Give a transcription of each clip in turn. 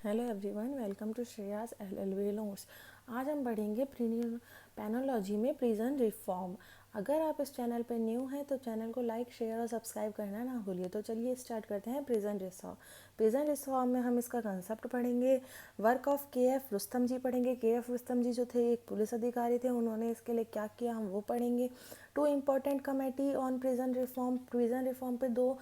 Hello everyone, welcome to Shreyas LLB notes. आज हम पढ़ेंगे पेनोलॉजी में प्रिजन रिफॉर्म। अगर आप इस चैनल पर न्यू हैं तो चैनल को लाइक, शेयर और सब्सक्राइब करना ना भूलिए। तो चलिए स्टार्ट करते हैं प्रिजन रिफॉर्म। प्रिजन रिफॉर्म में हम इसका कंसेप्ट पढ़ेंगे। वर्क ऑफ के एफ रुस्तम जी पढ़ेंगे। के एफ रुस्तम जी जो थे एक पुलिस अधिकारी थे, उन्होंने इसके लिए क्या किया हम वो पढ़ेंगे। Two important committee on prison reform. Prison reform पे दो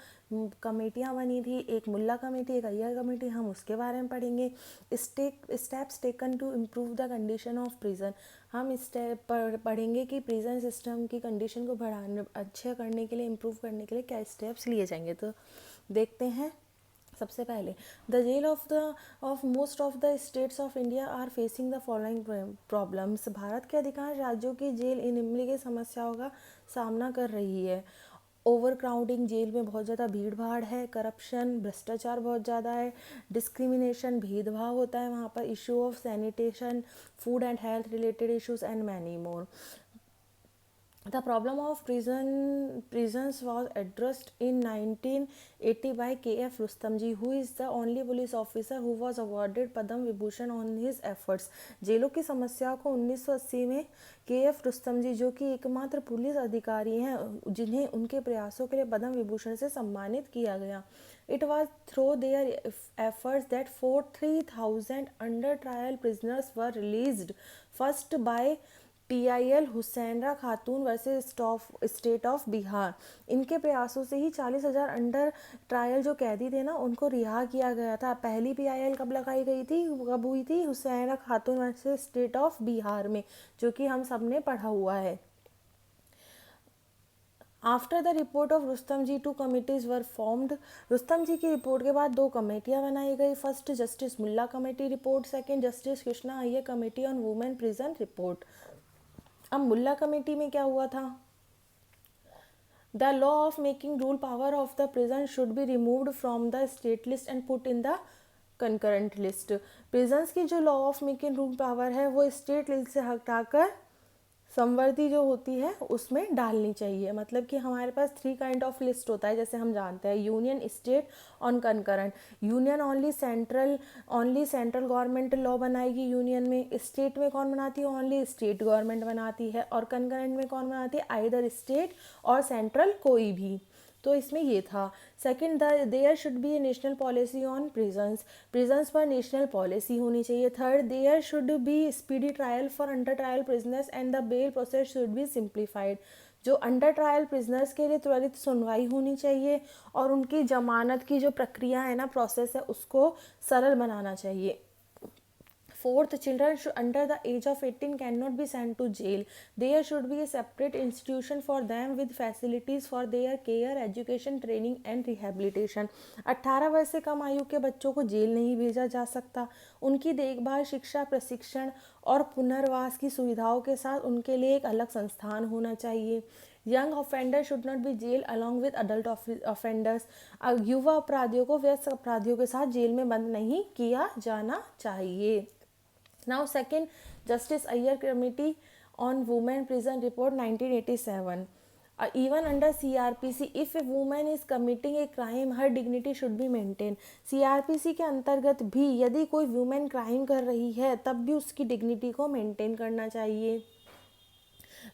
कमेटियाँ बनी थी, एक मुल्ला कमेटी, एक अय्यर कमेटी, हम उसके बारे में पढ़ेंगे। Steps taken to improve the condition of prison. हम स्टेप पढ़ेंगे कि प्रिजन सिस्टम की कंडीशन को बढ़ाने, अच्छा करने के लिए, इम्प्रूव करने के लिए क्या स्टेप्स लिए जाएंगे। तो देखते हैं। सबसे पहले the jail of most of the states of India are facing the following problems. Bharat के अधिकांश राज्यों की जेल इन निम्नलिखित समस्याओं का सामना कर रही है। ओवर क्राउडिंग, जेल में बहुत ज़्यादा भीड़ भाड़ है। करप्शन, भ्रष्टाचार बहुत ज़्यादा है। डिस्क्रिमिनेशन, भेदभाव होता है वहाँ पर। Issue of sanitation, food and health related issues and many more. The problem of prisons was addressed in 1980 by K.F. Rustamji, who is the only police officer who was awarded Padam Vibhushan on his efforts. जेलों की समस्याओं को 1980 में के.एफ. रुस्तम जी, जो कि एकमात्र police अधिकारी हैं जिन्हें उनके प्रयासों के लिए पद्म विभूषण से सम्मानित किया गया। It was through their efforts that 43,000 under trial prisoners were released, first by PIL हुसैनरा Khatoon versus state of Bihar. इनके प्रयासों से ही 40,000 अंडर ट्रायल जो कैदी थे ना, उनको रिहा किया गया था। पहली PIL कब लगाई गई थी, कब हुई थी? हुसैनरा खातून वर्सेस स्टेट ऑफ बिहार में, जो कि हम सब ने पढ़ा हुआ है। After the report of Rustam ji, two committees were formed. Rustam ji की रिपोर्ट के बाद दो कमेटियां बनाई गई। First justice Mulla committee report, second justice Krishna Iyer committee on women prison report. अब मुल्ला कमेटी में क्या हुआ था? The law of making rule power of the prison should be removed from the state list and put in the concurrent list. Prisons की जो law of making rule power है वो state list से हटाकर संवर्ती जो होती है उसमें डालनी चाहिए। मतलब कि हमारे पास 3 काइंड ऑफ लिस्ट होता है, जैसे हम जानते हैं यूनियन, स्टेट और concurrent. Union only central government law बनाएगी यूनियन में। स्टेट में कौन बनाती है? ओनली स्टेट गवर्नमेंट बनाती है। और कंकरेंट में कौन बनाती है? आइदर स्टेट और सेंट्रल, कोई भी। तो इसमें ये था। Second, there should be a national policy on prisons पर नेशनल पॉलिसी होनी चाहिए। Third, there should be speedy trial for under trial prisoners and the bail process should be simplified. जो अंडर ट्रायल प्रिजनर्स के लिए त्वरित सुनवाई होनी चाहिए और उनकी जमानत की जो प्रक्रिया है ना, प्रोसेस है, उसको सरल बनाना चाहिए। Fourth, children under the age of 18 cannot be sent to jail. There should be a separate institution for them with facilities for their care, education, training and rehabilitation. 18 वर्ष से कम आयु के बच्चों को जेल नहीं भेजा जा सकता। उनकी देखभाल, शिक्षा, प्रशिक्षण और पुनर्वास की सुविधाओं के साथ उनके लिए एक अलग संस्थान होना चाहिए। Young offender should not be jail along with adult offenders. युवा अपराधियों को वयस्क अपराधियों के साथ जेल में बंद नहीं किया जाना चाहिए। Now second, Justice Ayyar Committee on Women Prison Report 1987. Even under CRPC, if a woman is committing a crime, her dignity should be maintained. CRPC के अंतर्गत भी यदि कोई वुमेन क्राइम कर रही है तब भी उसकी डिग्निटी को मेंटेन करना चाहिए।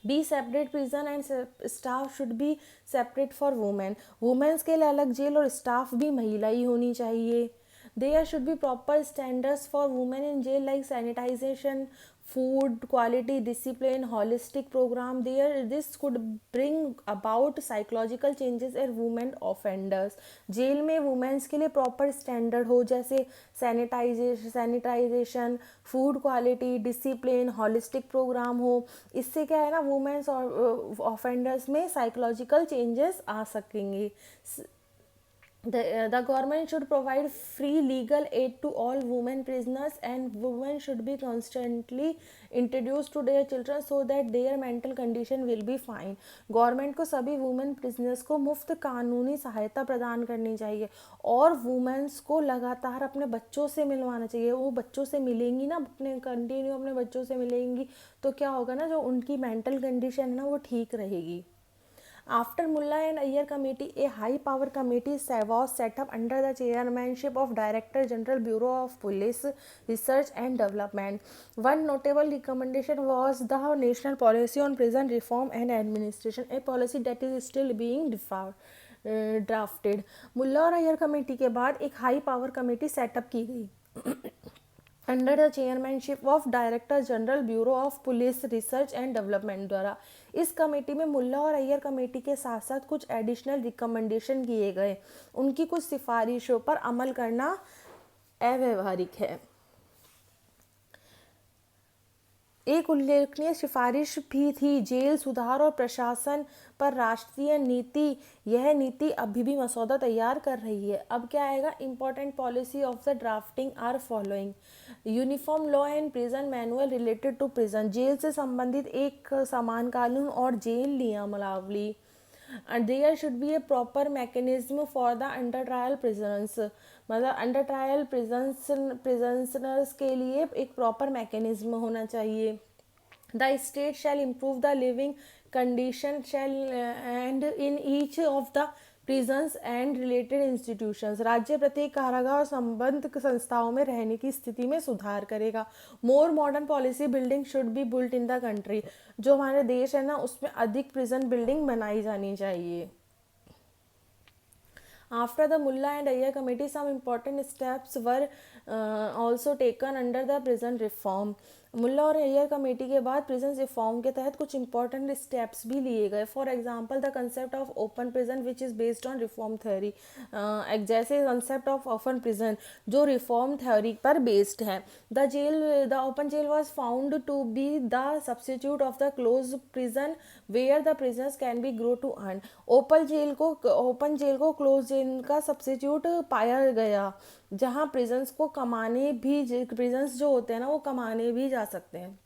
Be separate prison and staff should be separate for women. Women's के लिए अलग जेल और स्टाफ भी महिला ही होनी चाहिए। There should be proper standards for women in jail like sanitization, food quality, discipline, holistic program. This could bring about psychological changes in women offenders. Jail में women's के लिए प्रॉपर स्टैंडर्ड हो, जैसे sanitization, food quality, discipline, holistic programme हो। इससे क्या है ना, वुमेन्स और ऑफेंडर्स में साइकोलॉजिकल चेंजेस आ सकेंगे। The government should provide free legal aid to all women prisoners, and women should be constantly introduced to their children so that their mental condition will be fine. Government को सभी women prisoners को मुफ्त कानूनी सहायता प्रदान करनी चाहिए और वुमेन्स को लगातार अपने बच्चों से मिलवाना चाहिए। वो बच्चों से मिलेंगी ना, अपने बच्चों से मिलेंगी तो क्या होगा ना, जो उनकी मेंटल कंडीशन है ना वो ठीक रहेगी। After Mulla and Iyer committee, a high power committee was set up under the chairmanship of Director General Bureau of Police Research and Development. One notable recommendation was the National Policy on Prison Reform and Administration, a policy that is still being drafted. Mulla और Iyer committee के बाद एक high power committee setup की गई under the chairmanship of director general bureau of police research and development द्वारा। इस committee में मुल्ला और अय्यर कमेटी के साथ साथ कुछ एडिशनल रिकमेंडेशन किए गए। उनकी कुछ सिफारिशों पर अमल करना अव्यवहारिक है। एक उल्लेखनीय सिफारिश भी थी जेल सुधार और प्रशासन पर राष्ट्रीय नीति। यह नीति अभी भी मसौदा तैयार कर रही है। अब क्या आएगा, important policy of the drafting are following. Uniform law and prison manual related to prison, jail से संबंधित एक समान कानून और जेल नियमावली। and there should be a proper mechanism for the under trial prisoners, मतलब अंडर ट्रायल प्रिजनर्स के लिए एक प्रॉपर मैकेनिज्म होना चाहिए। The state shall improve the living condition shall and in each of the prisons and related institutions, राज्य प्रत्येक कारागार और संबद्ध संस्थाओं में रहने की स्थिति में सुधार करेगा। मोर modern policy building should be built in the country, जो हमारे देश है ना उसमें अधिक प्रिजन बिल्डिंग बनाई जानी चाहिए। After the Mulla and Iyer committee, some important steps were also taken under the prison reform. मुल्ला और अय्यर कमेटी के बाद प्रिजन रिफॉर्म के तहत कुछ इंपॉर्टेंट स्टेप्स भी लिए गए। For example the concept of open prison which is based on reform theory, जैसे कंसेप्ट ऑफ ओपन प्रिजन जो रिफॉर्म थ्योरी पर बेस्ड है। The open jail was found to be the substitute of the close prison where the prisoners can be grow to earn. Open jail को close jail का substitute पाया गया, जहाँ prisons को कमाने भी, प्रिजन्स जो होते हैं ना वो कमाने भी जा सकते हैं।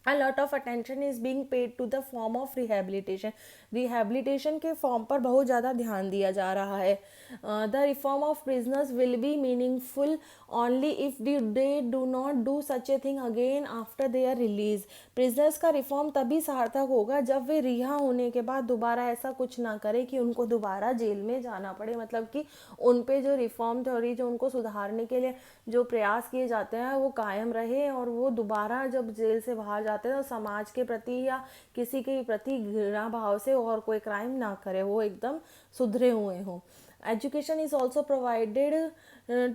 A lot of attention is being paid to the form of rehabilitation. Rehabilitation के फॉर्म पर बहुत ज़्यादा ध्यान दिया जा रहा है। The reform of prisoners will be meaningful only if they do not do such a thing again after their release. Prisoners का रिफॉर्म तभी सार्थक होगा जब वे रिहा होने के बाद दोबारा ऐसा कुछ ना करें कि उनको दोबारा जेल में जाना पड़े, मतलब कि उन पे जो रिफॉर्म थ्योरी जो उनको सुधारने के लिए जो प्रयास किए जाते हैं वो कायम रहे और वो दोबारा जब जेल से बाहर जाते हैं तो समाज के प्रति या किसी के प्रति घृणा भाव से और कोई क्राइम ना करे, वो एकदम सुधरे हुए हों। Education is also provided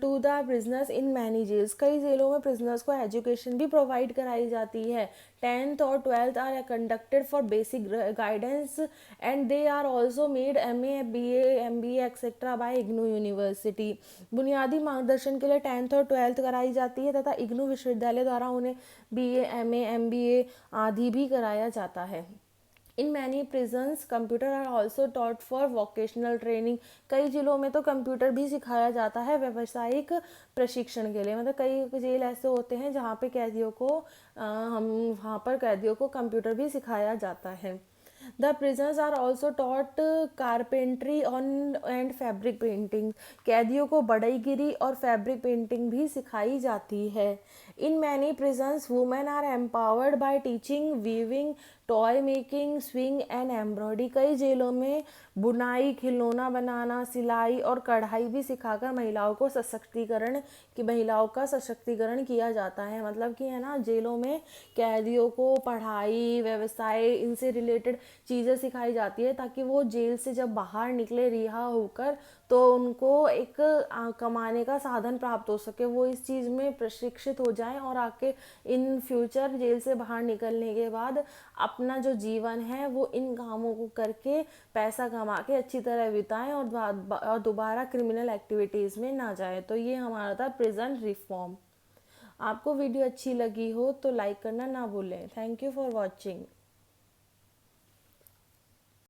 to the prisoners in many jails. कई जेलों में प्रिजनर्स को एजुकेशन भी प्रोवाइड कराई जाती है। 10th और 12th are conducted for basic guidance and they are also made MA BA MBA etcetera by IGNOU university. बुनियादी मार्गदर्शन के लिए 10th और 12th कराई जाती है तथा इग्नू विश्वविद्यालय द्वारा उन्हें BA MA MBA आदि भी कराया जाता है। In many prisons computer are also taught for vocational training. कई जिलों में तो कंप्यूटर भी सिखाया जाता है व्यावसायिक प्रशिक्षण के लिए, मतलब कई जेल ऐसे होते हैं जहाँ पे कैदियों को वहाँ पर कैदियों को कंप्यूटर भी सिखाया जाता है। The prisoners are also taught carpentry on and fabric painting. कैदियों को बढ़ईगिरी और फैब्रिक पेंटिंग भी सिखाई जाती है। In many prisons women are empowered by teaching weaving toy making swing and embroidery. कई जेलों में बुनाई, खिलौना बनाना, सिलाई और कढ़ाई भी सिखाकर महिलाओं का सशक्तिकरण किया जाता है। मतलब कि है ना, जेलों में कैदियों को पढ़ाई, व्यवसाय, इनसे रिलेटेड चीज़ें सिखाई जाती है ताकि वो जेल से जब बाहर निकले रिहा होकर तो उनको एक कमाने का साधन प्राप्त हो सके, वो इस चीज़ में प्रशिक्षित हो जाएं और आके इन फ्यूचर जेल से बाहर निकलने के बाद अपना जो जीवन है वो इन कामों को करके पैसा कमा के अच्छी तरह बिताएं और दोबारा क्रिमिनल एक्टिविटीज़ में ना जाए। तो ये हमारा था प्रिजन रिफॉर्म। आपको वीडियो अच्छी लगी हो तो लाइक करना ना भूलें। Thank you for watching.